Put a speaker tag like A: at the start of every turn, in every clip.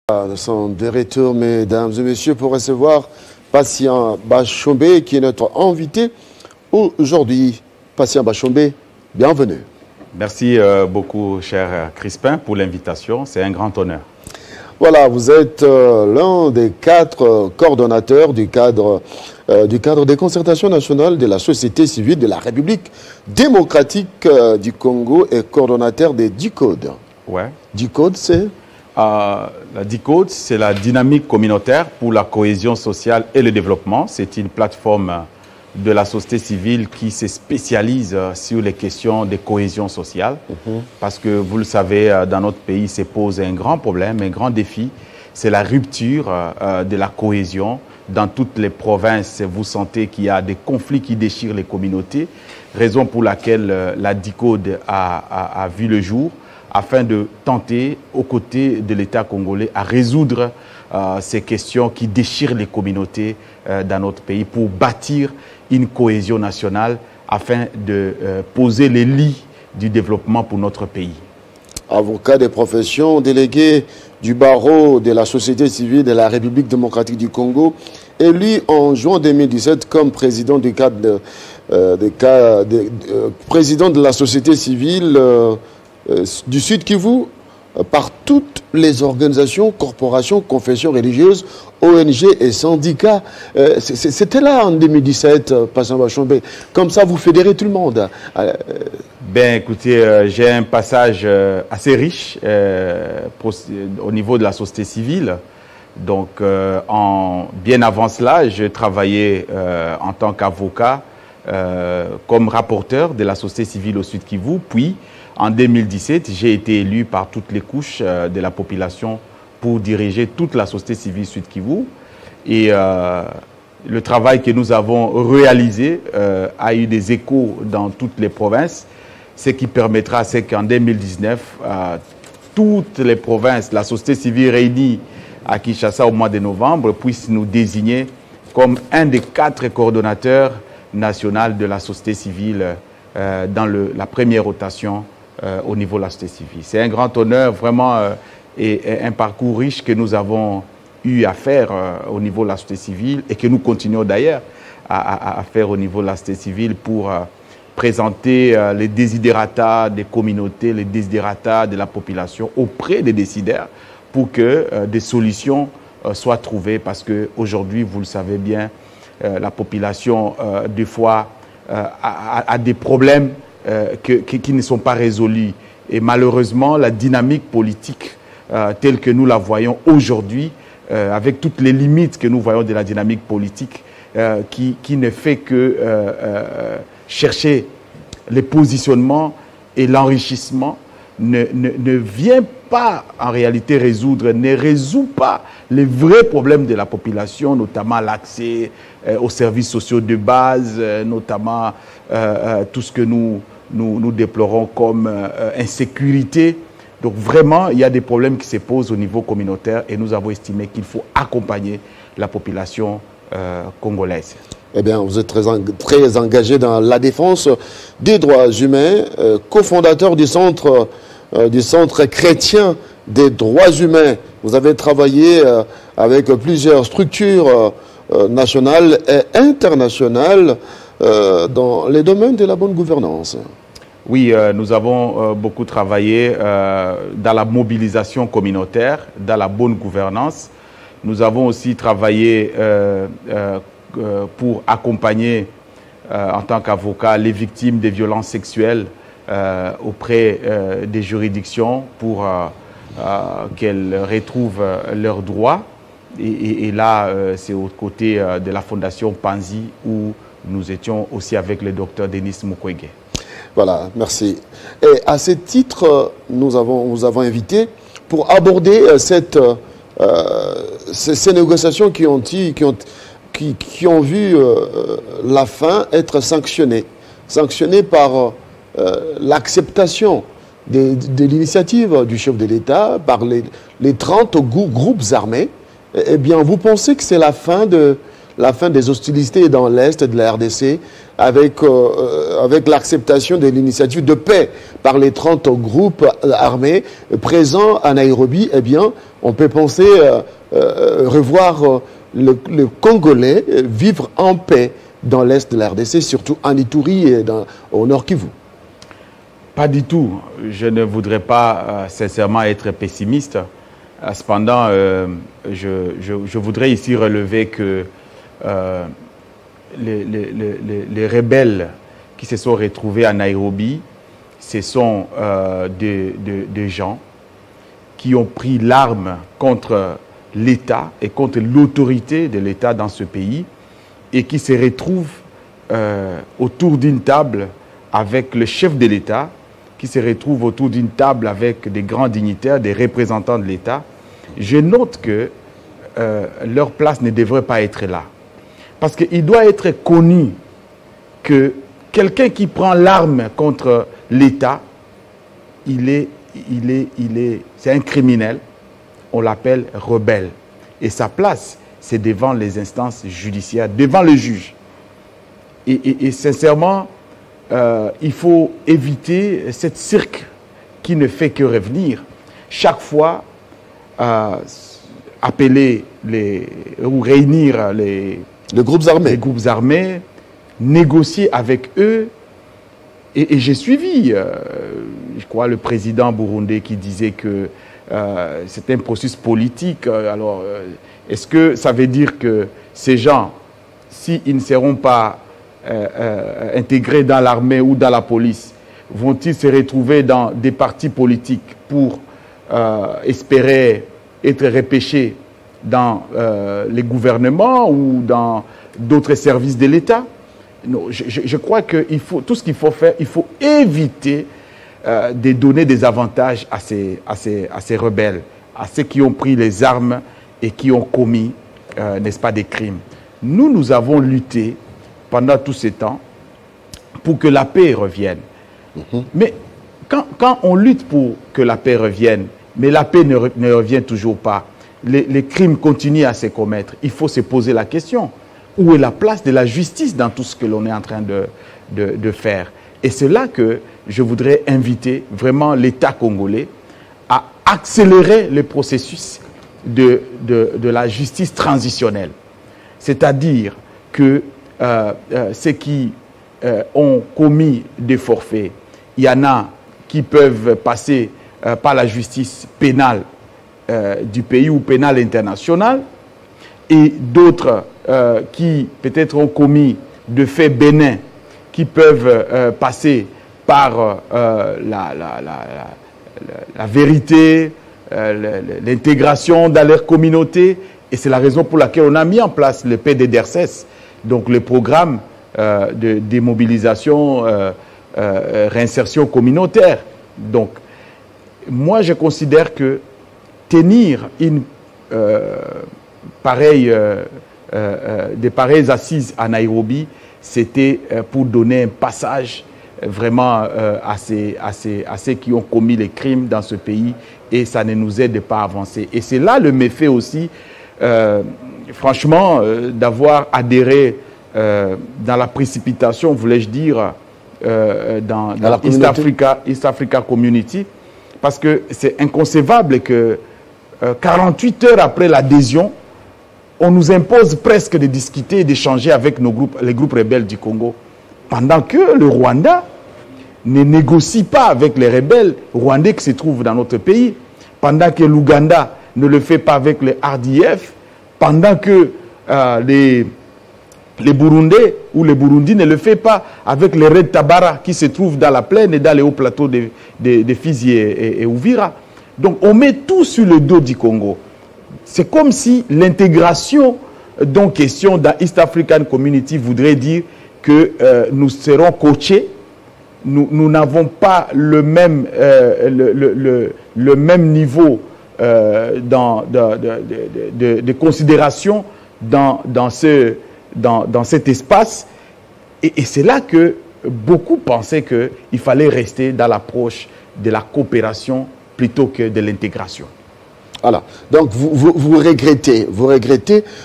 A: Nous sommes de retour, mesdames et messieurs, pour recevoir Patient Bachombe, qui est notre invité aujourd'hui. Patient Bachombe, bienvenue.
B: Merci beaucoup, cher Crispin, pour l'invitation. C'est un grand honneur.
A: Voilà, vous êtes l'un des 4 coordonnateurs du cadre des concertations nationales de la société civile de la République démocratique du Congo et coordonnateur des DICODE.
B: Ouais.
A: DICODE, c'est
B: la DICODE, c'est la dynamique communautaire pour la cohésion sociale et le développement. C'est une plateforme de la société civile qui se spécialise sur les questions de cohésion sociale. Parce que, vous le savez, dans notre pays, se pose un grand problème, un grand défi. C'est la rupture de la cohésion. Dans toutes les provinces, vous sentez qu'il y a des conflits qui déchirent les communautés. Raison pour laquelle la DICODE a vu le jour, afin de tenter, aux côtés de l'État congolais, à résoudre ces questions qui déchirent les communautés dans notre pays pour bâtir une cohésion nationale afin de poser les lits du développement pour notre pays.
A: Avocat des professions, délégué du barreau de la société civile de la République démocratique du Congo, élu en juin 2017 comme président du cadre président de la société civile du Sud Kivu par toutes les organisations, corporations, confessions religieuses, ONG et syndicats. C'était là en 2017, Patient Bachombe. Comme ça, vous fédérez tout le monde.
B: Ben, écoutez, j'ai un passage assez riche au niveau de la société civile. Donc, bien avant cela, je travaillais en tant qu'avocat comme rapporteur de la société civile au Sud Kivu. Puis, en 2017, j'ai été élu par toutes les couches de la population pour diriger toute la société civile Sud Kivu. Et le travail que nous avons réalisé a eu des échos dans toutes les provinces, ce qui permettra qu'en 2019, toutes les provinces, la société civile réunie à Kinshasa au mois de novembre, puissent nous désigner comme un des 4 coordonnateurs nationaux de la société civile dans la première rotation au niveau de la société civile. C'est un grand honneur, vraiment, et un parcours riche que nous avons eu à faire au niveau de la société civile et que nous continuons d'ailleurs à faire au niveau de la société civile pour présenter les desiderata des communautés, les desiderata de la population auprès des décideurs pour que des solutions soient trouvées. Parce qu'aujourd'hui, vous le savez bien, la population, des fois, a des problèmes qui ne sont pas résolus. Et malheureusement, la dynamique politique telle que nous la voyons aujourd'hui, avec toutes les limites que nous voyons de la dynamique politique, qui ne fait que chercher les positionnements et l'enrichissement, ne vient pas en réalité ne résout pas les vrais problèmes de la population, notamment l'accès aux services sociaux de base, notamment tout ce que nous déplorons comme insécurité. Donc vraiment, il y a des problèmes qui se posent au niveau communautaire et nous avons estimé qu'il faut accompagner la population congolaise.
A: Eh bien, vous êtes très engagé dans la défense des droits humains, cofondateur du centre chrétien des droits humains. Vous avez travaillé avec plusieurs structures nationales et internationales dans les domaines de la bonne gouvernance.
B: Oui, nous avons beaucoup travaillé dans la mobilisation communautaire, dans la bonne gouvernance. Nous avons aussi travaillé pour accompagner en tant qu'avocat les victimes des violences sexuelles auprès des juridictions pour qu'elles retrouvent leurs droits. Et là, c'est aux côtés de la Fondation Panzi où nous étions aussi avec le docteur Denis Mukwege.
A: Voilà, merci. Et à ce titre, nous vous avons invité pour aborder ces négociations qui ont vu la fin être sanctionnées par l'acceptation de l'initiative du chef de l'État par les 30 groupes armés. Eh bien, vous pensez que c'est la fin des hostilités dans l'Est de la RDC avec l'acceptation de l'initiative de paix par les 30 groupes armés présents à Nairobi? Eh bien, On peut penser revoir le Congolais vivre en paix dans l'est de la RDC, surtout en Ituri et au Nord Kivu.
B: Pas du tout. Je ne voudrais pas sincèrement être pessimiste. Cependant, je voudrais ici relever que les rebelles qui se sont retrouvés à Nairobi, ce sont des gens qui ont pris l'arme contre l'État et contre l'autorité de l'État dans ce pays et qui se retrouvent autour d'une table avec le chef de l'État, qui se retrouvent autour d'une table avec des grands dignitaires, des représentants de l'État. Je note que leur place ne devrait pas être là. Parce qu'il doit être connu que quelqu'un qui prend l'arme contre l'État, c'est un criminel, on l'appelle rebelle. Et sa place, c'est devant les instances judiciaires, devant le juge. Et sincèrement, il faut éviter cette cirque qui ne fait que revenir. Chaque fois, appeler ou réunir les groupes armés, négocier avec eux. Et j'ai suivi, je crois, le président burundais qui disait que c'est un processus politique. Alors, est-ce que ça veut dire que ces gens, s'ils ne seront pas intégrés dans l'armée ou dans la police, vont-ils se retrouver dans des partis politiques pour espérer être repêchés dans les gouvernements ou dans d'autres services de l'État? Non, je crois que tout ce qu'il faut faire, il faut éviter de donner des avantages à ces rebelles, à ceux qui ont pris les armes et qui ont commis, n'est-ce pas, des crimes. Nous avons lutté pendant tout ce temps pour que la paix revienne. Mais quand on lutte pour que la paix revienne, mais la paix ne revient toujours pas, les crimes continuent à se commettre, il faut se poser la question. Où est la place de la justice dans tout ce que l'on est en train de faire? Et c'est là que je voudrais inviter vraiment l'État congolais à accélérer le processus de la justice transitionnelle. C'est-à-dire que ceux qui ont commis des forfaits, il y en a qui peuvent passer par la justice pénale du pays ou pénale internationale, et d'autres qui peut-être ont commis de faits bénins, qui peuvent passer par la vérité, l'intégration dans leur communauté. Et c'est la raison pour laquelle on a mis en place le PDDRCS, donc le programme de démobilisation, réinsertion communautaire. Donc, moi, je considère que tenir une des pareilles assises à Nairobi, c'était pour donner un passage vraiment à ceux qui ont commis les crimes dans ce pays, et ça ne nous aide pas à avancer. Et c'est là le méfait aussi, franchement, d'avoir adhéré dans la précipitation, voulais-je dire, dans East Africa Community, parce que c'est inconcevable que 48 heures après l'adhésion, on nous impose presque de discuter et d'échanger avec les groupes rebelles du Congo, pendant que le Rwanda ne négocie pas avec les rebelles rwandais qui se trouvent dans notre pays, pendant que l'Ouganda ne le fait pas avec les RDF, pendant que les Burundais ou les Burundis ne le fait pas avec les Red Tabara qui se trouvent dans la plaine et dans les hauts plateaux de Fizi et Uvira. Donc on met tout sur le dos du Congo. C'est comme si l'intégration dont question dans East African Community voudrait dire que nous serons coachés, nous n'avons pas le même niveau de considération dans cet espace. Et c'est là que beaucoup pensaient qu'il fallait rester dans l'approche de la coopération plutôt que de l'intégration.
A: Voilà. Donc vous regrettez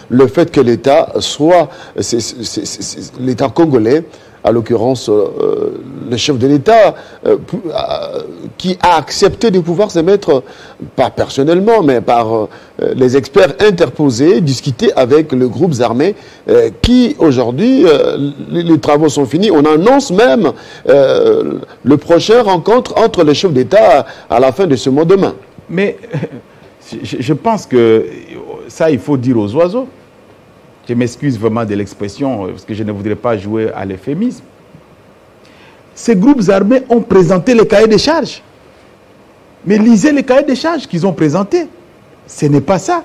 A: le fait que l'État l'État congolais à l'occurrence le chef de l'État, qui a accepté de pouvoir se mettre, pas personnellement, mais par les experts interposés, discuter avec les groupes armés qui, aujourd'hui, les travaux sont finis. On annonce même le prochain rencontre entre les chefs d'État à la fin de ce mois demain.
B: Mais je pense que ça, il faut dire aux oiseaux. Je m'excuse vraiment de l'expression, parce que je ne voudrais pas jouer à l'euphémisme. Ces groupes armés ont présenté les cahiers des charges. Mais lisez les cahiers des charges qu'ils ont présentés. Ce n'est pas ça.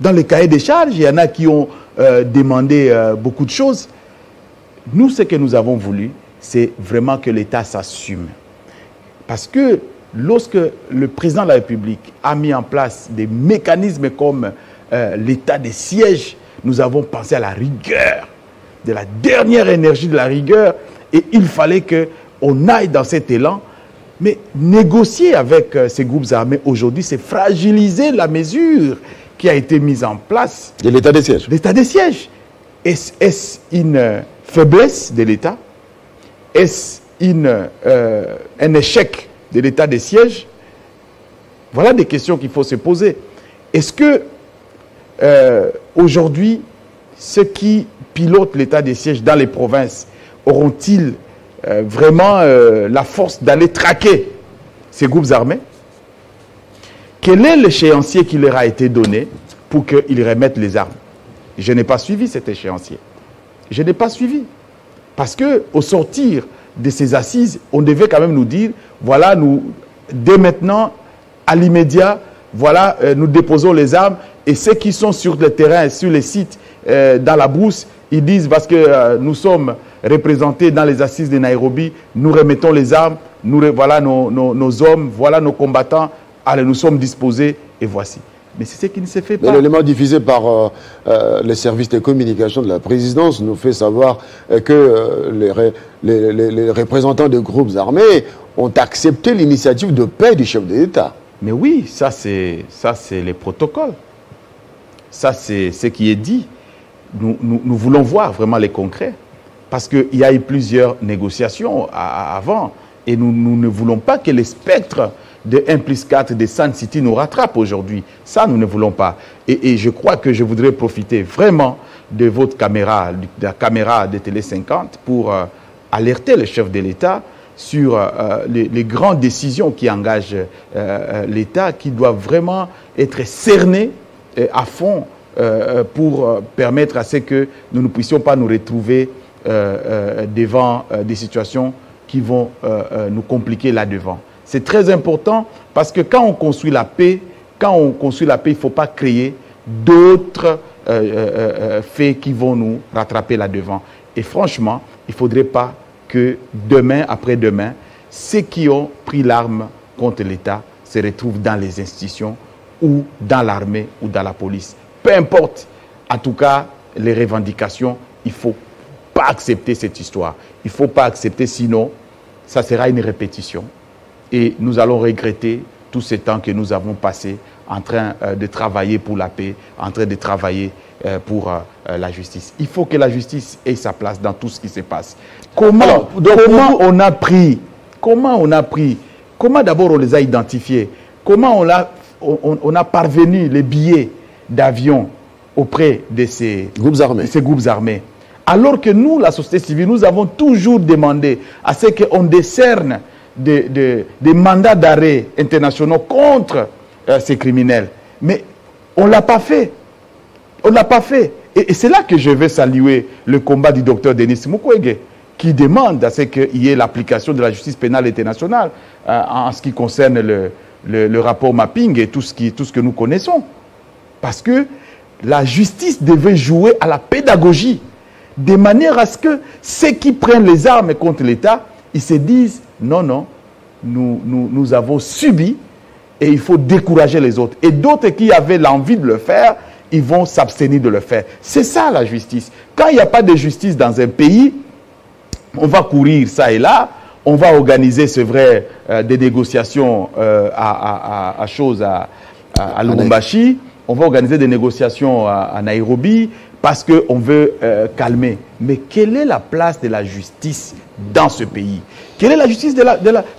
B: Dans les cahiers des charges, il y en a qui ont demandé beaucoup de choses. Nous, ce que nous avons voulu, c'est vraiment que l'État s'assume. Parce que lorsque le président de la République a mis en place des mécanismes comme l'état des sièges, nous avons pensé à la rigueur, de la dernière énergie de la rigueur, et il fallait qu'on aille dans cet élan. Mais négocier avec ces groupes armés aujourd'hui, c'est fragiliser la mesure qui a été mise en place.
A: De l'état des sièges.
B: L'état des sièges. Est-ce une faiblesse de l'État? Est-ce un échec de l'état des sièges? Voilà des questions qu'il faut se poser. Est-ce que aujourd'hui, ceux qui pilotent l'état des sièges dans les provinces auront-ils vraiment la force d'aller traquer ces groupes armés? Quel est l'échéancier qui leur a été donné pour qu'ils remettent les armes? Je n'ai pas suivi cet échéancier. Je n'ai pas suivi. Parce qu'au sortir de ces assises, on devait quand même nous dire, voilà, nous, dès maintenant, à l'immédiat, voilà, nous déposons les armes, et ceux qui sont sur le terrain, sur les sites, dans la brousse, ils disent, parce que nous sommes représentés dans les assises de Nairobi, nous remettons les armes, voilà nos hommes, voilà nos combattants, allez, nous sommes disposés, et voici. Mais c'est ce qui ne se fait pas.
A: L'élément diffusé par les services de communication de la présidence nous fait savoir que les représentants des groupes armés ont accepté l'initiative de paix du chef de l'État.
B: Mais oui, ça c'est les protocoles. Ça c'est ce qui est dit. Nous voulons voir vraiment les concrets. Parce qu'il y a eu plusieurs négociations avant. Et nous ne voulons pas que les spectres de 1 + 4 de Sun City nous rattrapent aujourd'hui. Ça, nous ne voulons pas. Et je crois que je voudrais profiter vraiment de votre caméra, de la caméra de Télé 50, pour alerter le chef de l'État sur les grandes décisions qui engagent l'État, qui doivent vraiment être cernées à fond pour permettre à ce que nous ne puissions pas nous retrouver devant des situations qui vont nous compliquer là-devant. C'est très important parce que quand on construit la paix, il ne faut pas créer d'autres faits qui vont nous rattraper là-devant. Et franchement, il ne faudrait pas que demain, après-demain, ceux qui ont pris l'arme contre l'État se retrouvent dans les institutions ou dans l'armée ou dans la police. Peu importe, en tout cas, les revendications, il ne faut pas accepter cette histoire. Il ne faut pas accepter, sinon, ça sera une répétition. Et nous allons regretter tout ce temps que nous avons passé en train de travailler pour la paix, en train de travailler pour la justice. Il faut que la justice ait sa place dans tout ce qui se passe. Comment on a pris? Comment d'abord on les a identifiés? Comment on a parvenu les billets d'avion auprès de ces groupes armés? Alors que nous, la société civile, nous avons toujours demandé à ce qu'on décerne des mandats d'arrêt internationaux contre ces criminels. Mais on ne l'a pas fait. On ne l'a pas fait. Et c'est là que je vais saluer le combat du docteur Denis Mukwege, qui demande à ce qu'il y ait l'application de la justice pénale internationale en ce qui concerne le rapport mapping et tout ce que nous connaissons. Parce que la justice devait jouer à la pédagogie, de manière à ce que ceux qui prennent les armes contre l'État, ils se disent non, non, nous avons subi et il faut décourager les autres. Et d'autres qui avaient l'envie de le faire, ils vont s'abstenir de le faire. C'est ça la justice. Quand il n'y a pas de justice dans un pays, on va courir ça et là, on va organiser, c'est vrai, des négociations à Lubumbashi, on va organiser des négociations à Nairobi parce qu'on veut calmer. Mais quelle est la place de la justice dans ce pays? Quelle est la justice la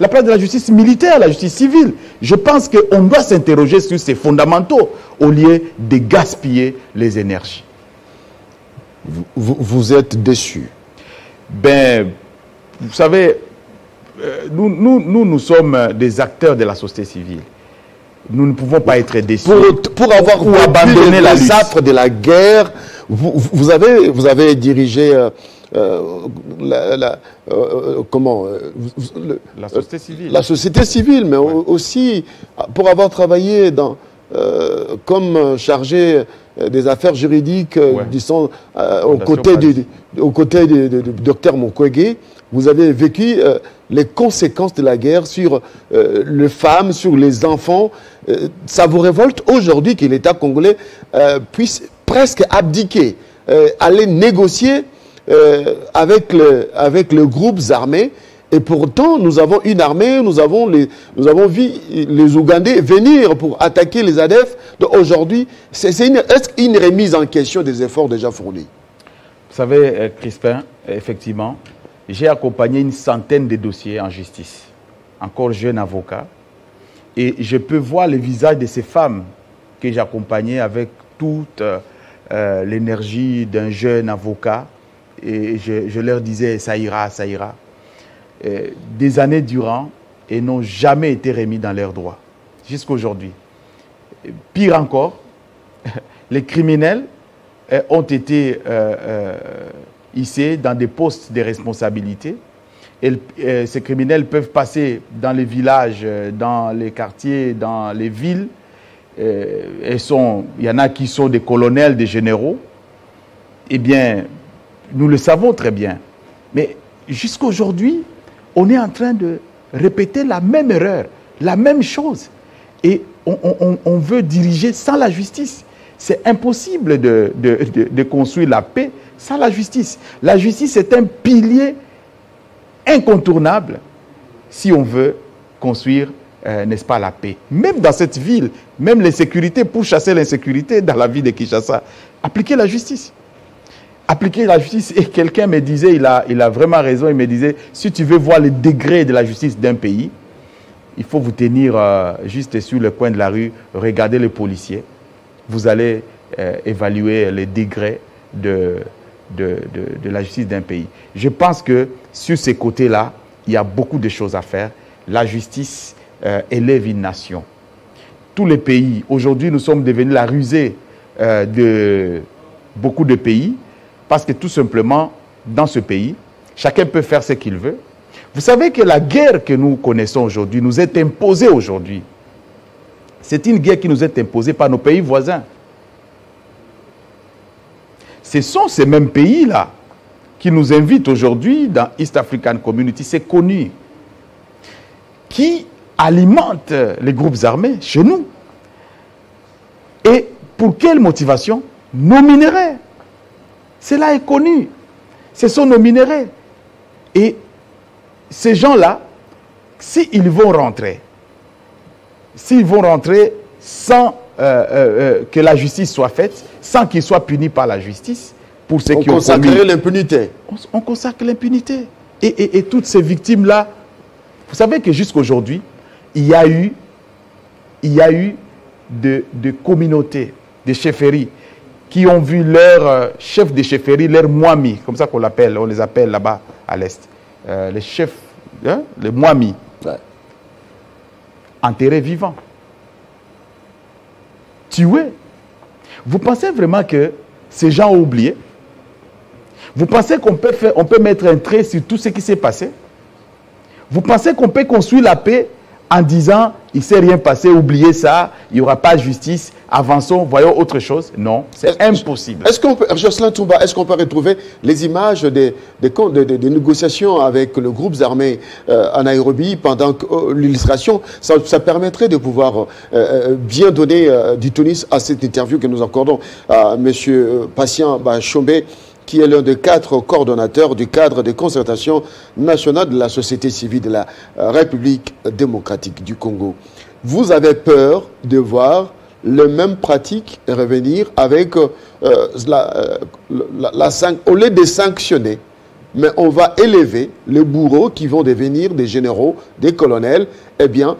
B: place de la justice militaire, la justice civile? Je pense qu'on doit s'interroger sur ces fondamentaux au lieu de gaspiller les énergies.
A: Vous êtes déçu?
B: Ben, vous savez, nous sommes des acteurs de la société civile. Nous ne pouvons pas être déçus.
A: Pour avoir abandonné la désastre de la guerre, vous avez dirigé la
B: société civile.
A: La société civile, mais aussi pour avoir travaillé comme chargé des affaires juridiques, disons, aux côtés du docteur Mukwege. Vous avez vécu les conséquences de la guerre sur les femmes, sur les enfants. Ça vous révolte aujourd'hui que l'État congolais puisse presque abdiquer, aller négocier avec les groupes armés. Et pourtant, nous avons une armée, nous avons vu les Ougandais venir pour attaquer les ADF. Aujourd'hui, est-ce une remise en question des efforts déjà fournis?
B: Vous savez, Crispin, effectivement, j'ai accompagné une centaine de dossiers en justice, encore jeune avocat, et je peux voir le visage de ces femmes que j'accompagnais avec toute l'énergie d'un jeune avocat, et je leur disais, ça ira, ça ira. Des années durant, et n'ont jamais été remis dans leurs droits, jusqu'à aujourd'hui. Pire encore, les criminels ont été hissés dans des postes de responsabilité. Et ces criminels peuvent passer dans les villages, dans les quartiers, dans les villes. Il y en a qui sont des colonels, des généraux. Eh bien, nous le savons très bien. Mais jusqu'à aujourd'hui, on est en train de répéter la même erreur, la même chose. Et on veut diriger sans la justice. C'est impossible de construire la paix sans la justice. La justice est un pilier incontournable si on veut construire, n'est-ce pas, la paix. Même dans cette ville, même l'insécurité, pour chasser l'insécurité dans la ville de Kinshasa, appliquer la justice. Appliquer la justice. Et quelqu'un me disait, il a vraiment raison, il me disait, si tu veux voir le degré de la justice d'un pays, il faut vous tenir juste sur le coin de la rue, regarder les policiers. Vous allez évaluer les degrés de la justice d'un pays. Je pense que sur ces côtés-là, il y a beaucoup de choses à faire. La justice élève une nation. Tous les pays, aujourd'hui, nous sommes devenus la rusée de beaucoup de pays, parce que tout simplement, dans ce pays, chacun peut faire ce qu'il veut. Vous savez que la guerre que nous connaissons aujourd'hui nous est imposée aujourd'hui. C'est une guerre qui nous est imposée par nos pays voisins. Ce sont ces mêmes pays-là qui nous invitent aujourd'hui dans East African Community, c'est connu, qui alimentent les groupes armés chez nous. Et pour quelle motivation? Nos minéraux. Cela est connu. Ce sont nos minéraux. Et ces gens-là, s'ils vont rentrer sans que la justice soit faite, sans qu'ils soient punis par la justice, pour ce qui ont commis,
A: l'impunité.
B: On consacre l'impunité. Et toutes ces victimes-là, vous savez que jusqu'à aujourd'hui, il y a eu de communautés, des chefferies, qui ont vu leur chef de chefferie, leur Mwami, comme ça qu'on l'appelle, on les appelle là-bas à l'Est, les chefs, les Mwami, enterrés vivants, tués. Vous pensez vraiment que ces gens ont oublié? Vous pensez qu'on peut mettre un trait sur tout ce qui s'est passé? Vous pensez qu'on peut construire la paix en disant il ne s'est rien passé, oubliez ça, il n'y aura pas de justice, avançons, voyons autre chose? Non, c'est impossible.
A: Est-ce qu'on peut, Jocelyn Toumba, est-ce qu'on peut retrouver les images des négociations avec le groupe armé à Nairobi pendant l'illustration? Ça permettrait de pouvoir bien donner du tonus à cette interview que nous accordons à M. Patient Bachombe, qui est l'un des 4 coordonnateurs du cadre de concertation nationale de la société civile de la République démocratique du Congo. Vous avez peur de voir les mêmes pratiques et revenir avec, au lieu de sanctionner, mais on va élever les bourreaux qui vont devenir des généraux, des colonels, eh bien,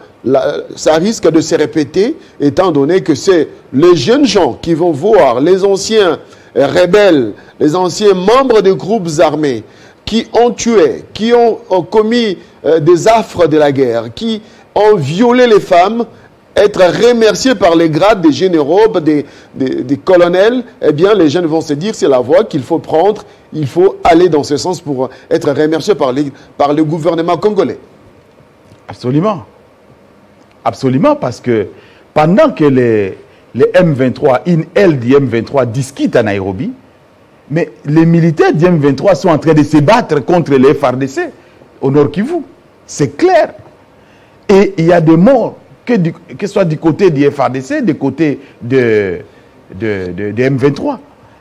A: ça risque de se répéter, étant donné que c'est les jeunes gens qui vont voir les anciens rebelles, les anciens membres des groupes armés, qui ont tué, qui ont commis des affres de la guerre, qui ont violé les femmes, être remerciés par les grades des généraux, des colonels, eh bien, les jeunes vont se dire c'est la voie qu'il faut prendre, il faut aller dans ce sens pour être remerciés par le gouvernement congolais.
B: Absolument. Absolument, parce que pendant que les M23, INL du M23 discutent à Nairobi, mais les militaires du M23 sont en train de se battre contre les FARDC au Nord Kivu. C'est clair. Et il y a des morts, que ce soit du côté du FARDC, du côté de M23.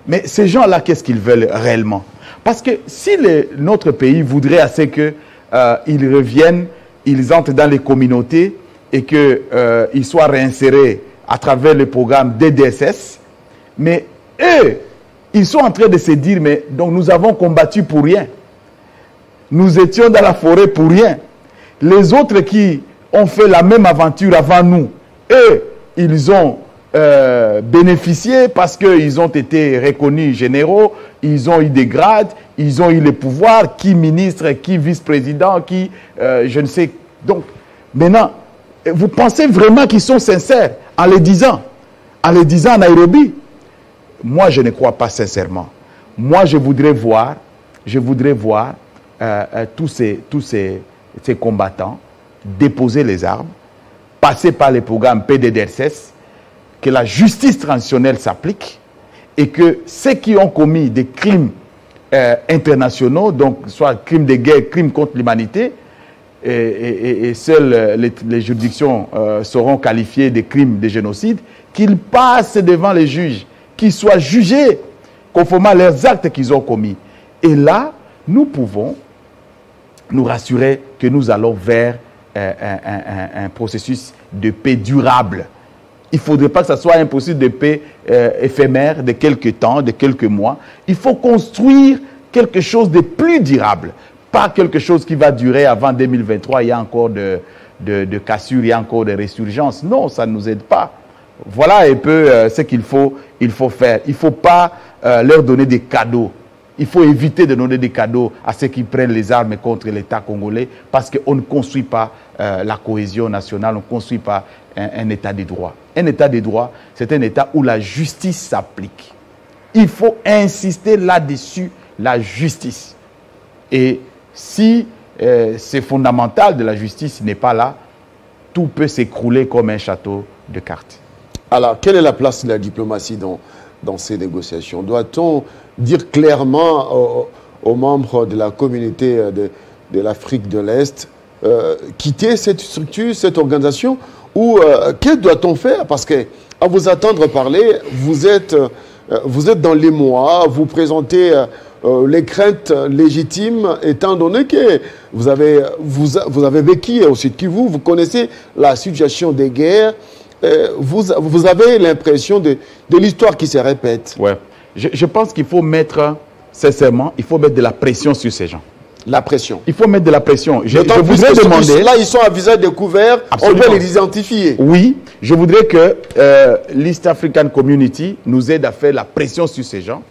B: Mais ces gens-là, qu'est-ce qu'ils veulent réellement? Parce que si notre pays voudrait assez qu'ils reviennent, ils entrent dans les communautés et qu'ils soient réinsérés à travers le programme DDSS, mais eux, ils sont en train de se dire, mais donc nous avons combattu pour rien. Nous étions dans la forêt pour rien. Les autres qui ont fait la même aventure avant nous, eux, ils ont bénéficié parce qu'ils ont été reconnus généraux, ils ont eu des grades, ils ont eu les pouvoirs, qui ministre, qui vice-président, qui je ne sais. Donc, maintenant, vous pensez vraiment qu'ils sont sincères en le disant à Nairobi? Moi, je ne crois pas sincèrement. Moi, je voudrais voir tous ces combattants déposer les armes, passer par les programmes PDDRCS, que la justice transitionnelle s'applique et que ceux qui ont commis des crimes internationaux, donc soit crimes de guerre, crimes contre l'humanité, et seules les juridictions seront qualifiées de crimes de génocide, qu'ils passent devant les juges, qu'ils soient jugés conformément à leurs actes qu'ils ont commis. Et là, nous pouvons nous rassurer que nous allons vers un processus de paix durable. Il ne faudrait pas que ce soit un processus de paix éphémère de quelques temps, de quelques mois. Il faut construire quelque chose de plus durable. Pas quelque chose qui va durer avant 2023. Il y a encore de cassures, il y a encore de résurgences. Non, ça ne nous aide pas. Voilà un peu ce qu'il faut faire. Il ne faut pas leur donner des cadeaux. Il faut éviter de donner des cadeaux à ceux qui prennent les armes contre l'État congolais parce qu'on ne construit pas la cohésion nationale, on ne construit pas un État de droit. Un État de droit, c'est un État où la justice s'applique. Il faut insister là-dessus, la justice. Et si c'est fondamental de la justice n'est pas là, tout peut s'écrouler comme un château de cartes.
A: Alors, quelle est la place de la diplomatie dans ces négociations? Doit-on dire clairement aux membres de la communauté de l'Afrique de l'Est quitter cette structure, cette organisation, ou que doit-on faire? Parce que à vous attendre parler, vous êtes dans les mois, vous présentez les craintes légitimes, étant donné que vous avez vécu au Sud Kivu, vous connaissez la situation des guerres, vous avez l'impression de l'histoire qui se répète.
B: Ouais. Je pense qu'il faut mettre, sincèrement, il faut mettre de la pression sur ces gens.
A: La pression.
B: Il faut mettre de la pression. Je
A: voudrais demander... Là, ils sont à visage découvert, absolument. On peut les identifier.
B: Oui, je voudrais que l'East African Community nous aide à faire la pression sur ces gens.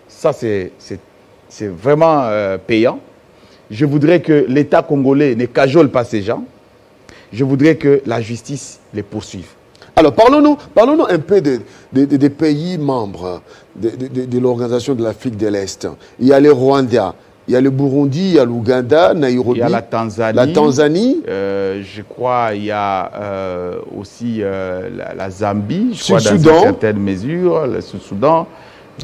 B: Ça, c'est vraiment payant. Je voudrais que l'État congolais ne cajole pas ces gens. Je voudrais que la justice les poursuive.
A: Alors, parlons-nous un peu des pays membres de l'Organisation de l'Afrique de l'Est. Il y a le Rwanda, il y a le Burundi, il y a l'Ouganda, Nairobi.
B: Il y a la Tanzanie.
A: La Tanzanie.
B: Je crois il y a aussi la Zambie, je crois,
A: Soudan.
B: Dans certaines mesures, le Soudan.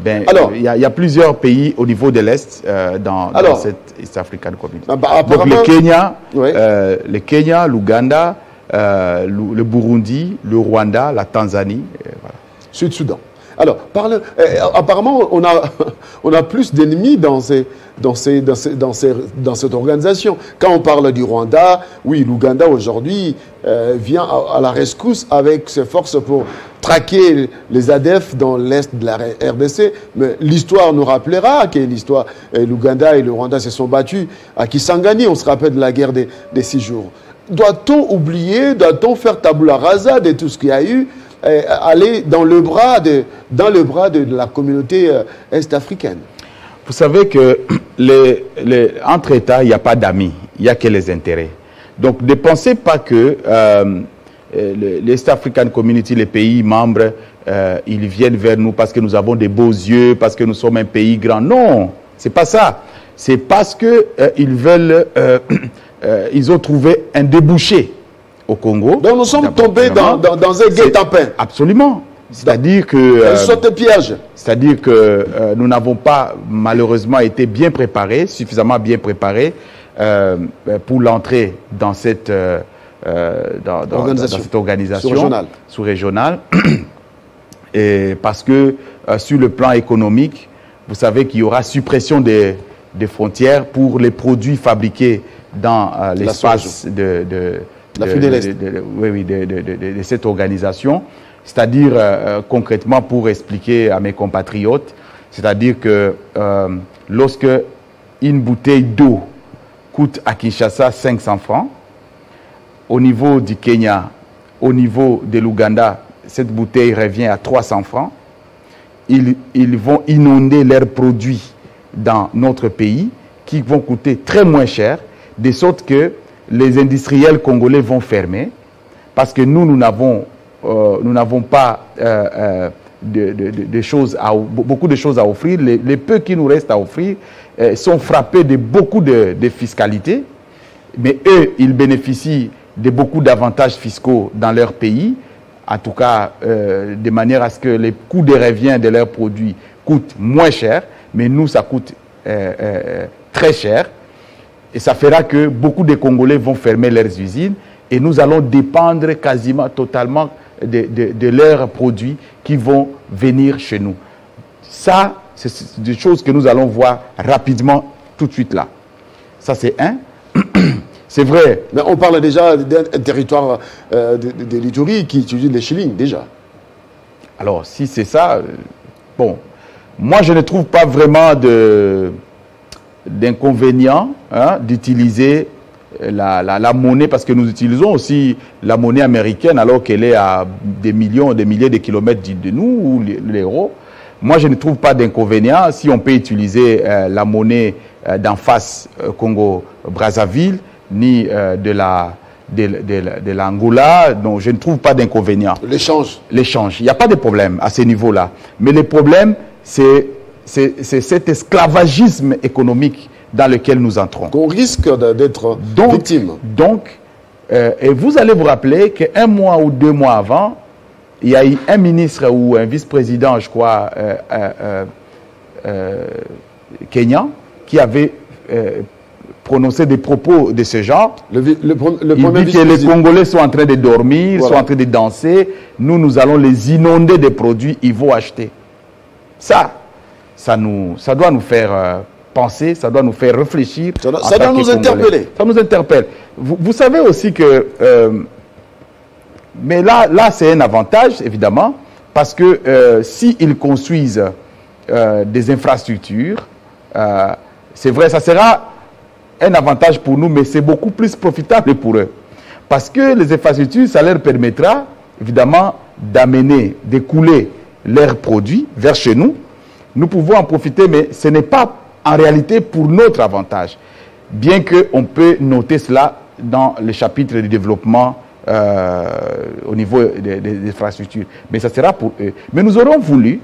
B: Ben, alors, il y a plusieurs pays au niveau de l'Est dans cette East African Community. Donc le Kenya, l'Ouganda, le Burundi, le Rwanda, la Tanzanie. Voilà.
A: Sud-Soudan. Alors, apparemment, on a plus d'ennemis dans cette organisation. Quand on parle du Rwanda, oui, l'Ouganda aujourd'hui vient à la rescousse avec ses forces pour traquer les ADF dans l'est de la RDC. Mais l'histoire nous rappellera que l'Ouganda et le Rwanda se sont battus à Kisangani. On se rappelle de la guerre des 6 jours. Doit-on oublier, doit-on faire tabula rasa de tout ce qu'il y a eu, aller dans le bras de la communauté est-africaine?
B: Vous savez que entre États, il n'y a pas d'amis, il n'y a que les intérêts. Donc ne pensez pas que l'East African Community, les pays membres, ils viennent vers nous parce que nous avons des beaux yeux, parce que nous sommes un pays grand. Non, c'est pas ça. C'est parce que ils ont trouvé un débouché au Congo.
A: Donc nous sommes tombés dans un guet-apens.
B: Absolument. C'est-à-dire que...
A: saute-piège.
B: C'est-à-dire que nous n'avons pas malheureusement été bien préparés, suffisamment bien préparés pour l'entrée dans cette organisation sous-régionale. Et parce que sur le plan économique, vous savez qu'il y aura suppression des frontières pour les produits fabriqués dans l'espace de cette organisation. C'est-à-dire, concrètement, pour expliquer à mes compatriotes, c'est-à-dire que lorsque une bouteille d'eau coûte à Kinshasa 500 francs, au niveau du Kenya, au niveau de l'Ouganda, cette bouteille revient à 300 francs. Ils vont inonder leurs produits dans notre pays, qui vont coûter très moins cher, de sorte que les industriels congolais vont fermer, parce que nous n'avons pas beaucoup de choses à offrir. Les peu qui nous restent à offrir sont frappés de beaucoup de fiscalité, mais eux, ils bénéficient de beaucoup d'avantages fiscaux dans leur pays, en tout cas de manière à ce que les coûts de revient de leurs produits coûtent moins cher, mais nous, ça coûte très cher. Et ça fera que beaucoup de Congolais vont fermer leurs usines et nous allons dépendre quasiment totalement de leurs produits qui vont venir chez nous. Ça, c'est des choses que nous allons voir rapidement tout de suite là. Ça, c'est un. C'est vrai.
A: Mais on parle déjà d'un territoire de l'Ituri qui utilise les shillings déjà.
B: Alors, si c'est ça, bon, moi, je ne trouve pas vraiment d'inconvénient d'utiliser la monnaie, parce que nous utilisons aussi la monnaie américaine alors qu'elle est à des milliers de kilomètres de nous, ou l'euro. Moi, je ne trouve pas d'inconvénient si on peut utiliser la monnaie d'en face Congo-Brazzaville, ni de l'Angola. Donc, je ne trouve pas d'inconvénient.
A: L'échange.
B: L'échange. Il n'y a pas de problème à ce niveau-là. Mais le problème, c'est cet esclavagisme économique dans lequel nous entrons.
A: Qu'on risque d'être victime.
B: Donc, et vous allez vous rappeler qu'un mois ou 2 mois avant, il y a eu un ministre ou un vice-président, je crois, kenyan, qui avait prononcé des propos de ce genre. Il dit que les Congolais sont en train de dormir, sont en train de danser. Nous allons les inonder de produits, ils vont acheter. Ça doit nous faire penser, ça doit nous faire réfléchir.
A: Ça doit nous interpeller.
B: Ça nous interpelle. Vous savez aussi que... mais là c'est un avantage, évidemment, parce que s'ils construisent des infrastructures, c'est vrai, ça sera un avantage pour nous, mais c'est beaucoup plus profitable pour eux. Parce que les infrastructures, ça leur permettra, évidemment, d'amener, d'écouler leurs produits vers chez nous. Nous pouvons en profiter, mais ce n'est pas en réalité pour notre avantage. Bien qu'on peut noter cela dans le chapitre du développement au niveau des infrastructures. Mais ça sera pour eux. Mais nous aurons voulu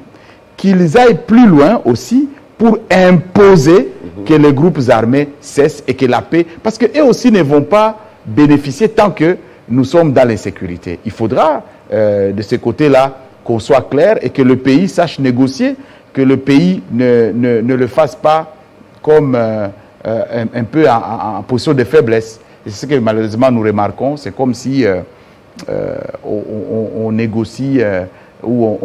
B: qu'ils aillent plus loin aussi pour imposer que les groupes armés cessent et que la paix... Parce qu'eux aussi ne vont pas bénéficier tant que nous sommes dans l'insécurité. Il faudra, de ce côté-là, qu'on soit clair et que le pays sache négocier, que le pays ne le fasse pas comme un peu en position de faiblesse. Et c'est ce que malheureusement nous remarquons. C'est comme si on négocie ou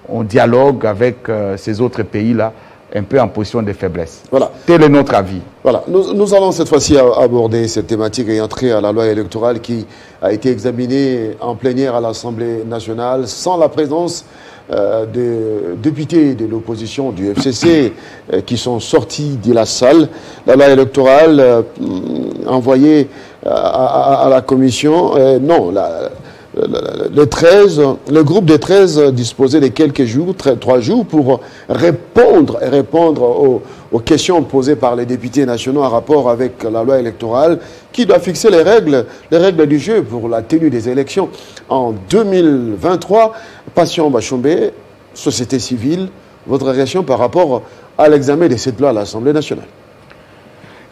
B: on dialogue avec ces autres pays-là un peu en position de faiblesse.
A: Voilà.
B: Tel est notre avis.
A: Voilà. Nous allons cette fois-ci aborder cette thématique et entrer à la loi électorale qui a été examinée en plénière à l'Assemblée nationale sans la présence de députés de l'opposition du FCC qui sont sortis de la salle. La loi électorale envoyée à la commission, le groupe des 13 disposait de quelques jours, 3 jours, pour répondre aux questions posées par les députés nationaux en rapport avec la loi électorale qui doit fixer les règles du jeu pour la tenue des élections en 2023. Patient Bachombe, société civile, votre réaction par rapport à l'examen de cette loi à l'Assemblée nationale?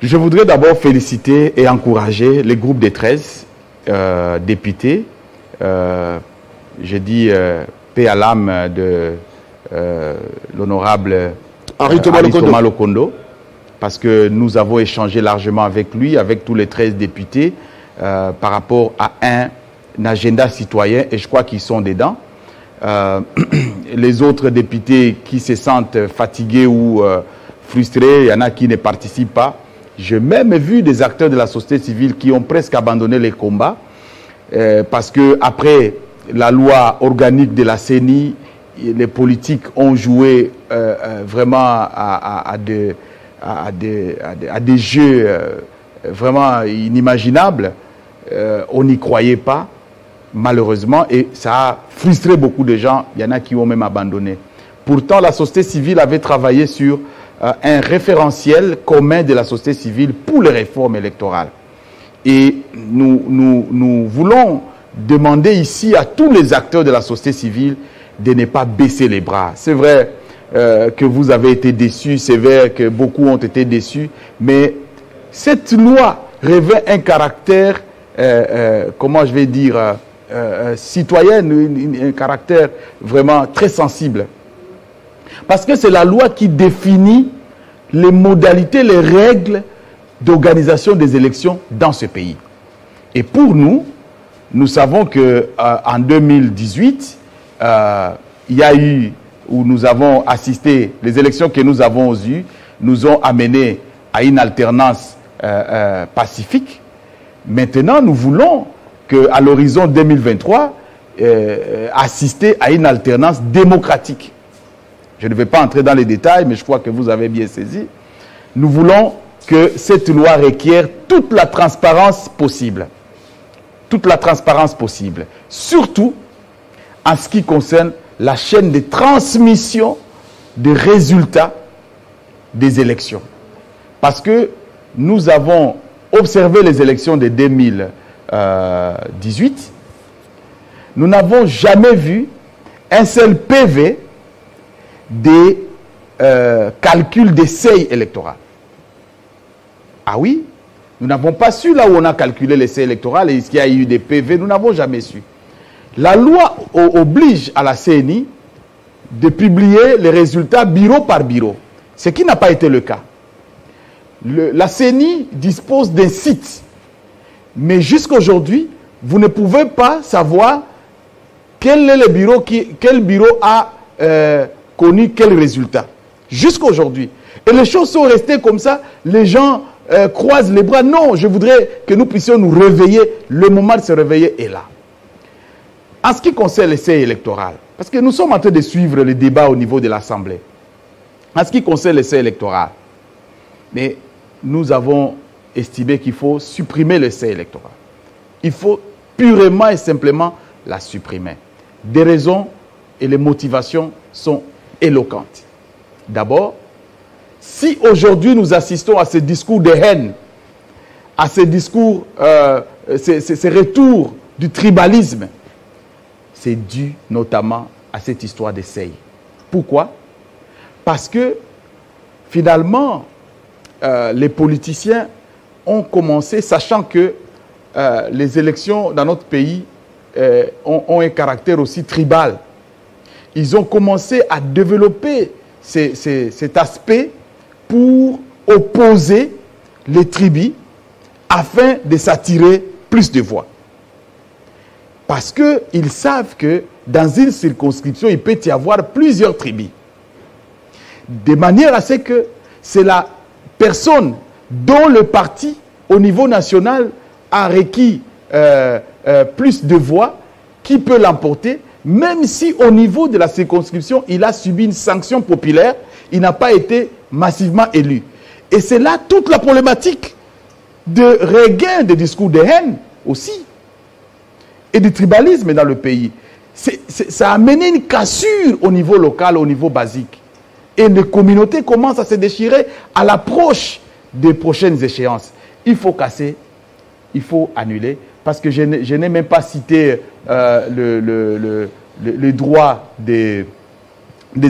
B: Je voudrais d'abord féliciter et encourager les groupes des 13 députés. J'ai dit paix à l'âme de l'honorable Henri Thomas Lokondo, parce que nous avons échangé largement avec lui, avec tous les 13 députés, par rapport à un agenda citoyen, et je crois qu'ils sont dedans. Les autres députés qui se sentent fatigués ou frustrés, il y en a qui ne participent pas. J'ai même vu des acteurs de la société civile qui ont presque abandonné les combats, parce que après la loi organique de la CENI, les politiques ont joué vraiment à des jeux vraiment inimaginables. On n'y croyait pas, malheureusement, et ça a frustré beaucoup de gens. Il y en a qui ont même abandonné. Pourtant, la société civile avait travaillé sur un référentiel commun de la société civile pour les réformes électorales. Et nous voulons demander ici à tous les acteurs de la société civile de ne pas baisser les bras. C'est vrai que vous avez été déçus, c'est vrai que beaucoup ont été déçus, mais cette loi revêt un caractère, comment je vais dire, citoyen, un caractère vraiment très sensible. Parce que c'est la loi qui définit les modalités, les règles d'organisation des élections dans ce pays. Et pour nous, nous savons qu'en 2018, il y a eu, où nous avons assisté, les élections que nous avons eues, nous ont amené à une alternance pacifique. Maintenant, nous voulons qu'à l'horizon 2023, assister à une alternance démocratique. Je ne vais pas entrer dans les détails, mais je crois que vous avez bien saisi. Nous voulons que cette loi requiert toute la transparence possible. Toute la transparence possible. Surtout en ce qui concerne la chaîne de transmission des résultats des élections. Parce que nous avons observé les élections de 2018. Nous n'avons jamais vu un seul PV des calculs des seuils électoraux. Ah oui, nous n'avons pas su là où on a calculé les seuils électoraux et est-ce qu'il y a eu des PV, nous n'avons jamais su. La loi oblige à la CENI de publier les résultats bureau par bureau, ce qui n'a pas été le cas. La CENI dispose d'un site, mais jusqu'à aujourd'hui, vous ne pouvez pas savoir quel est le bureau quel bureau a connu quel résultat. Jusqu'à aujourd'hui. Et les choses sont restées comme ça, les gens croisent les bras. Non, je voudrais que nous puissions nous réveiller. Le moment de se réveiller est là. En ce qui concerne les seuils électoraux, parce que nous sommes en train de suivre le débat au niveau de l'Assemblée. En ce qui concerne les seuils électoraux, mais nous avons estimé qu'il faut supprimer le seuil électoral. Il faut purement et simplement la supprimer. Des raisons et les motivations sont éloquentes. D'abord, si aujourd'hui nous assistons à ce discours de haine, à ce discours, ces retours du tribalisme, c'est dû notamment à cette histoire de seuil. Pourquoi? Parce que finalement, les politiciens ont commencé, sachant que les élections dans notre pays ont un caractère aussi tribal. Ils ont commencé à développer cet aspect pour opposer les tribus afin de s'attirer plus de voix. Parce qu'ils savent que dans une circonscription, il peut y avoir plusieurs tribus. de manière à ce que c'est la personne dont le parti, au niveau national, a requis plus de voix, qui peut l'emporter, même si au niveau de la circonscription, il a subi une sanction populaire, il n'a pas été massivement élu. Et c'est là toute la problématique de regain des discours de haine aussi, et du tribalisme dans le pays. Ça a amené une cassure au niveau local, au niveau basique. Et les communautés commencent à se déchirer à l'approche des prochaines échéances. Il faut casser, il faut annuler, parce que je n'ai même pas cité le droit des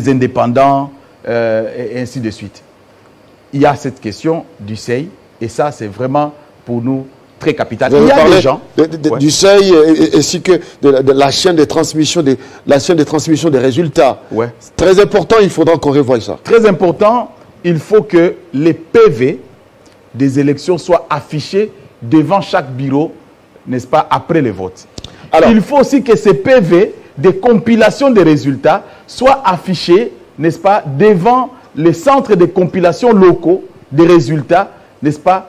B: indépendants, et ainsi de suite. Il y a cette question du seuil, et ça, c'est vraiment pour nous très capital. Il y a des gens...
A: Du seuil, ainsi que de la chaîne de transmission des résultats.
B: Ouais.
A: Très important, il faudra qu'on revoie ça.
B: Très important, il faut que les PV des élections soient affichés devant chaque bureau, n'est-ce pas, après les votes. Alors, il faut aussi que ces PV des compilations des résultats soient affichés, n'est-ce pas, devant les centres de compilation locaux des résultats, n'est-ce pas,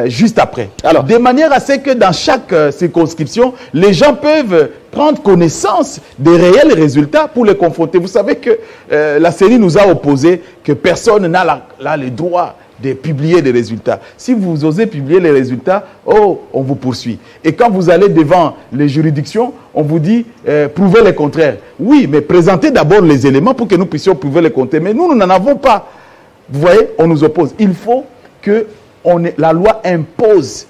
B: juste après. Alors, de manière à ce que dans chaque circonscription, les gens peuvent prendre connaissance des réels résultats pour les confronter. Vous savez que la CENI nous a opposé que personne n'a le droit de publier les résultats. Si vous osez publier les résultats, oh, on vous poursuit. Et quand vous allez devant les juridictions, on vous dit prouvez le contraire. Oui, mais présentez d'abord les éléments pour que nous puissions prouver le contraire. Mais nous n'en avons pas. Vous voyez, on nous oppose. Il faut que la loi impose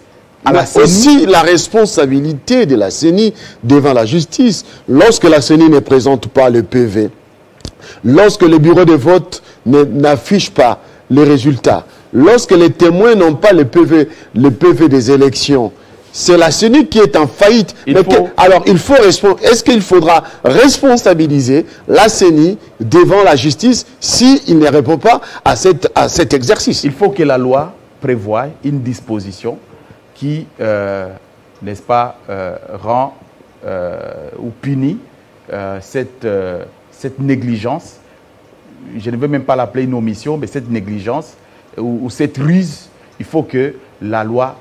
B: à la CENI
A: aussi la responsabilité de la CENI devant la justice. Lorsque la CENI ne présente pas le PV, lorsque le bureau de vote n'affiche pas les résultats, lorsque les témoins n'ont pas le PV des élections, c'est la CENI qui est en faillite. Alors, est-ce qu'il faudra responsabiliser la CENI devant la justice s'il ne répond pas à cet exercice?
B: Il faut que la loi prévoit une disposition qui, n'est-ce pas, rend ou punit cette négligence. Je ne veux même pas l'appeler une omission, mais cette négligence ou cette ruse. Il faut que la loi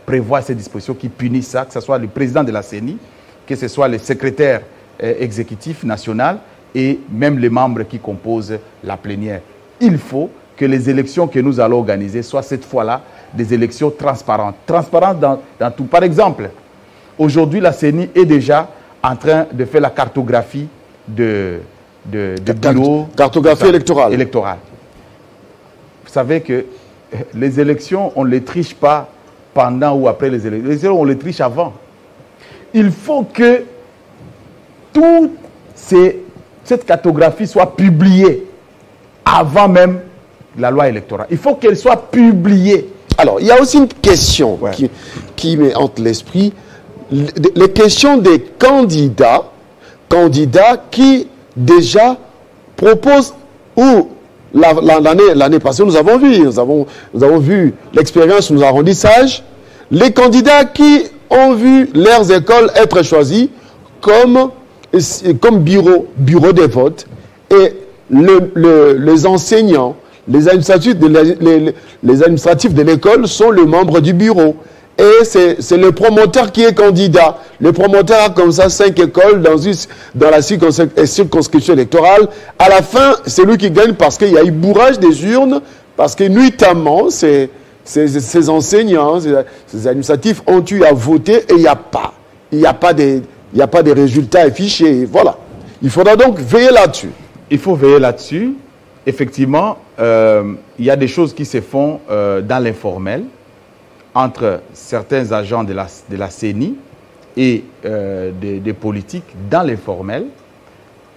B: prévoit cette disposition qui punit ça, que ce soit le président de la CENI, que ce soit le secrétaire exécutif national et même les membres qui composent la plénière. Il faut que les élections que nous allons organiser soient cette fois-là des élections transparentes. Transparentes dans tout. Par exemple, aujourd'hui, la CENI est déjà en train de faire la cartographie de bureaux.
A: Cartographie électorale.
B: Vous savez que les élections, on ne les triche pas pendant ou après les élections. Les élections, on les triche avant. Il faut que toute cette cartographie soit publiée avant même la loi électorale. Il faut qu'elle soit publiée.
A: Alors, il y a aussi une question qui me hante l'esprit. Les questions des candidats qui déjà proposent, ou l'année passée, nous avons vu l'expérience, nous avons dit sage, les candidats qui ont vu leurs écoles être choisies comme bureau de vote, et les enseignants, les administratifs de l'école sont les membres du bureau. Et c'est le promoteur qui est candidat. Le promoteur a comme ça 5 écoles dans la circonscription électorale. À la fin, c'est lui qui gagne parce qu'il y a eu bourrage des urnes, parce que nuitamment, ces enseignants, ces administratifs ont eu à voter et il n'y a pas de résultats affichés. Voilà. Il faudra donc veiller là-dessus.
B: Il faut veiller là-dessus. Effectivement, il y a des choses qui se font dans l'informel entre certains agents de la CENI et des politiques dans l'informel,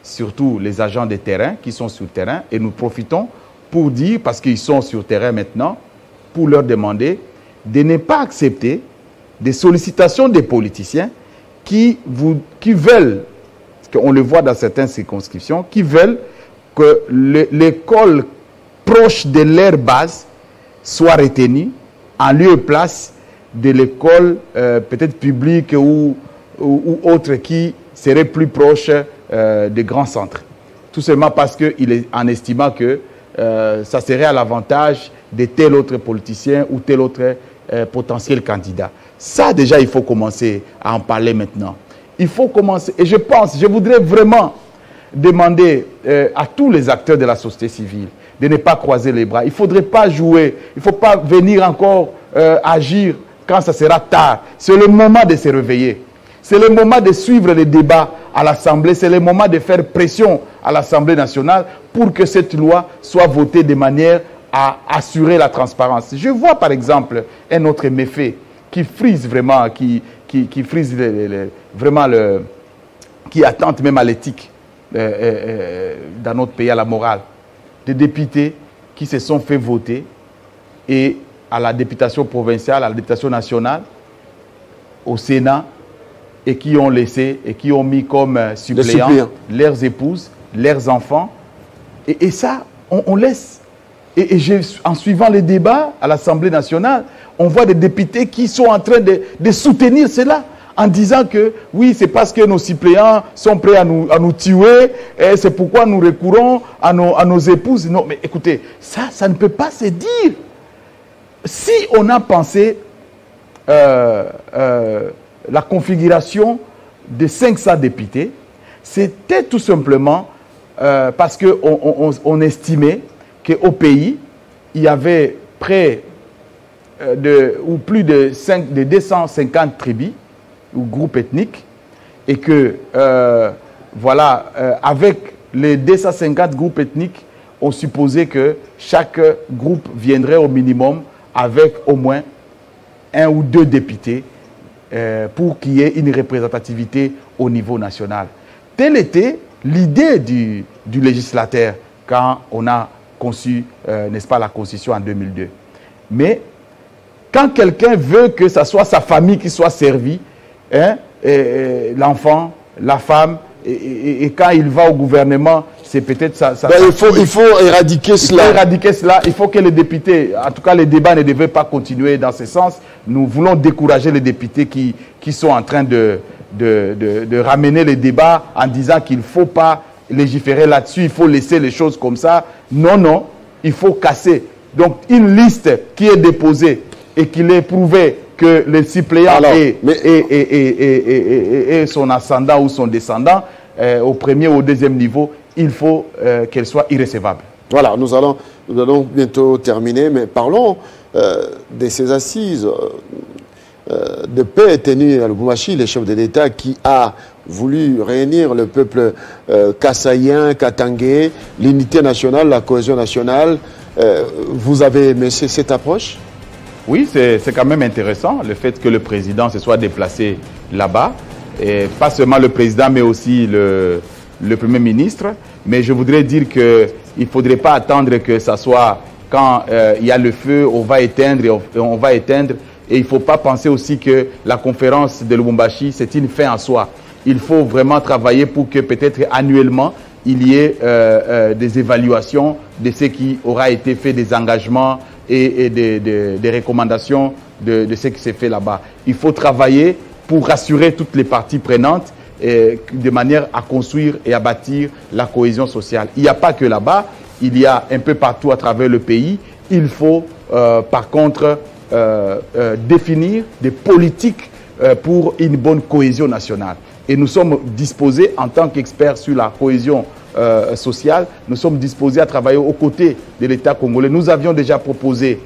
B: surtout les agents de terrain qui sont sur le terrain. Et nous profitons pour dire, parce qu'ils sont sur le terrain maintenant, pour leur demander de ne pas accepter des sollicitations des politiciens qui veulent, on le voit dans certaines circonscriptions, qui veulent que l'école proche de leur base soit retenue en lieu et place de l'école peut-être publique ou autre qui serait plus proche des grands centres. Tout simplement parce qu'il est en estimant que ça serait à l'avantage de tel autre politicien ou tel autre potentiel candidat. Ça, déjà, il faut commencer à en parler maintenant. Il faut commencer, et je voudrais vraiment demander à tous les acteurs de la société civile de ne pas croiser les bras. Il ne faudrait pas jouer, il ne faut pas venir encore agir quand ça sera tard. C'est le moment de se réveiller. C'est le moment de suivre les débats à l'Assemblée. C'est le moment de faire pression à l'Assemblée nationale pour que cette loi soit votée de manière à assurer la transparence. Je vois par exemple un autre méfait qui frise vraiment, qui frise vraiment qui attente même à l'éthique dans notre pays, à la morale. Des députés qui se sont fait voter et à la députation provinciale, à la députation nationale, au Sénat, et qui ont laissé, et qui ont mis comme suppléants leurs épouses, leurs enfants. Et ça, on laisse. Et en suivant les débats à l'Assemblée nationale, on voit des députés qui sont en train de soutenir cela, en disant que oui, c'est parce que nos suppléants sont prêts à nous tuer, et c'est pourquoi nous recourons à nos épouses. Non, mais écoutez, ça ne peut pas se dire. Si on a pensé la configuration de 500 députés, c'était tout simplement parce qu'on estimait qu'au pays, il y avait près ou plus de 250 tribus ou groupes ethniques, et que, voilà, avec les 250 groupes ethniques, on supposait que chaque groupe viendrait au minimum avec au moins 1 ou 2 députés pour qu'il y ait une représentativité au niveau national. Telle était l'idée du législateur quand on a conçu, n'est-ce pas, la Constitution en 2002. Mais quand quelqu'un veut que ce soit sa famille qui soit servie, hein, l'enfant, la femme, et quand il va au gouvernement, c'est peut-être ça.
A: Il faut éradiquer cela.
B: Il faut éradiquer cela. Il faut que les députés, en tout cas les débats ne devaient pas continuer dans ce sens. Nous voulons décourager les députés qui sont en train de ramener les débats en disant qu'il ne faut pas légiférer là-dessus, il faut laisser les choses comme ça. Non, non, il faut casser. Donc une liste qui est déposée et qu'il est prouvé que le suppléant est son ascendant ou son descendant, au premier ou au deuxième niveau, il faut qu'elle soit irrécevable.
A: Voilà, nous allons bientôt terminer, mais parlons de ces assises de paix tenues à Lubumbashi, le chef de l'État qui a voulu réunir le peuple kassaïen, katangé, l'unité nationale, la cohésion nationale. Vous avez aimé cette approche?
B: Oui, c'est quand même intéressant, le fait que le président se soit déplacé là-bas. Et pas seulement le président, mais aussi le Premier ministre. Mais je voudrais dire qu'il ne faudrait pas attendre que ça soit quand il y a le feu, on va éteindre et on va éteindre. Et il ne faut pas penser aussi que la conférence de Lubumbashi, c'est une fin en soi. Il faut vraiment travailler pour que peut-être annuellement, il y ait des évaluations de ce qui aura été fait, des engagements et des recommandations de ce qui s'est fait là-bas. Il faut travailler pour rassurer toutes les parties prenantes de manière à construire et à bâtir la cohésion sociale. Il n'y a pas que là-bas, il y a un peu partout à travers le pays. Il faut par contre définir des politiques pour une bonne cohésion nationale. Et nous sommes disposés, en tant qu'experts sur la cohésion sociale, nous sommes disposés à travailler aux côtés de l'État congolais. Nous avions déjà proposé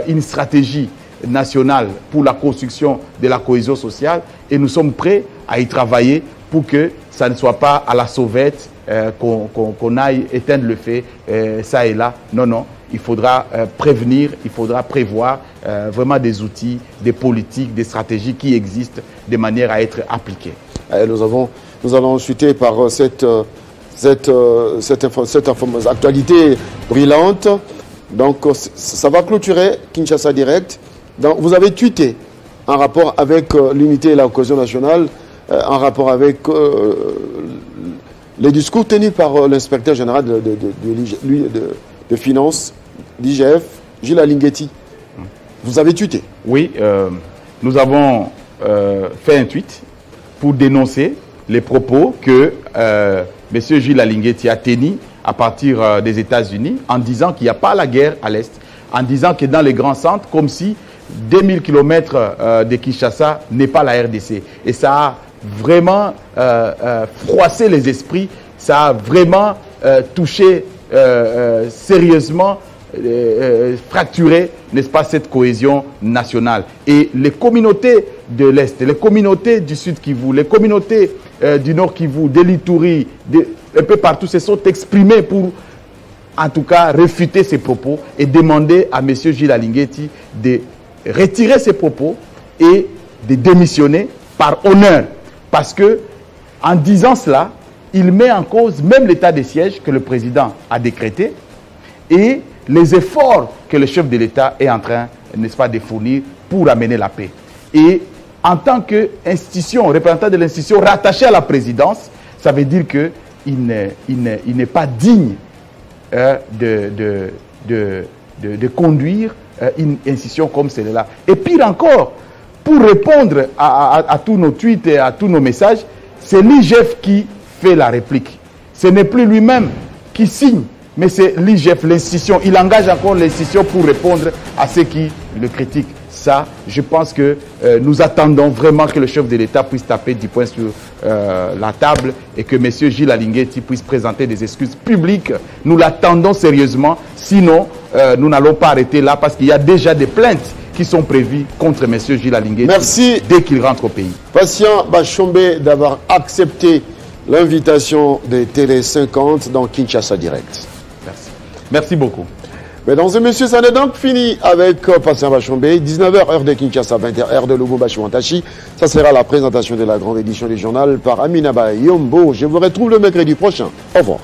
B: une stratégie nationale pour la construction de la cohésion sociale et nous sommes prêts à y travailler pour que ça ne soit pas à la sauvette qu'on aille éteindre le feu, ça et là. Non, non. Il faudra prévenir, il faudra prévoir vraiment des outils, des politiques, des stratégies qui existent de manière à être appliquées.
A: Nous allons ensuite par cette actualité brillante. Donc, ça va clôturer Kinshasa Direct. Donc, vous avez tweeté en rapport avec l'unité et la cohésion nationale, en rapport avec les discours tenus par l'inspecteur général de finances, l'IGF, Gilles Alinguetti. Vous avez tweeté?
B: Oui, nous avons fait un tweet pour dénoncer les propos que M. Gilles Alinguetti a tenus à partir des États-Unis, en disant qu'il n'y a pas la guerre à l'Est, en disant que dans les grands centres, comme si 2000 km de Kinshasa n'est pas la RDC. Et ça a vraiment froissé les esprits, ça a vraiment touché sérieusement, fracturé, n'est-ce pas, cette cohésion nationale. Et les communautés de l'Est, les communautés du Sud Kivu, les communautés du Nord Kivu, de l'Ituri, un peu partout, se sont exprimées pour, en tout cas, réfuter ces propos et demander à M. Gilles Alingueti de retirer ses propos et de démissionner par honneur. Parce que, en disant cela, il met en cause même l'état de siège que le président a décrété et les efforts que le chef de l'État est en train, n'est-ce pas, de fournir pour amener la paix. Et en tant qu'institution, représentant de l'institution rattachée à la présidence, ça veut dire qu'il n'est pas digne de conduire une institution comme celle-là. Et pire encore, pour répondre à tous nos tweets et à tous nos messages, c'est l'IGF qui fait la réplique. Ce n'est plus lui-même qui signe, mais c'est l'IGF, l'institution. Il engage encore l'institution pour répondre à ceux qui le critiquent. Ça, je pense que nous attendons vraiment que le chef de l'État puisse taper du poing sur la table et que M. Gilles Alingueti puisse présenter des excuses publiques. Nous l'attendons sérieusement, sinon nous n'allons pas arrêter là parce qu'il y a déjà des plaintes qui sont prévues contre M. Gilles Alingueti dès qu'il rentre au pays.
A: Patient Bashombe d'avoir accepté l'invitation de Télé 50 dans Kinshasa Direct.
B: Merci. Merci beaucoup.
A: Mesdames et messieurs, ça n'est donc fini avec Patient Bashombe. 19h, heure de Kinshasa, 20h, heure de Lubumbashi-Wantachi. Ça sera la présentation de la grande édition du journal par Aminaba Yombo. Je vous retrouve le mercredi prochain. Au revoir.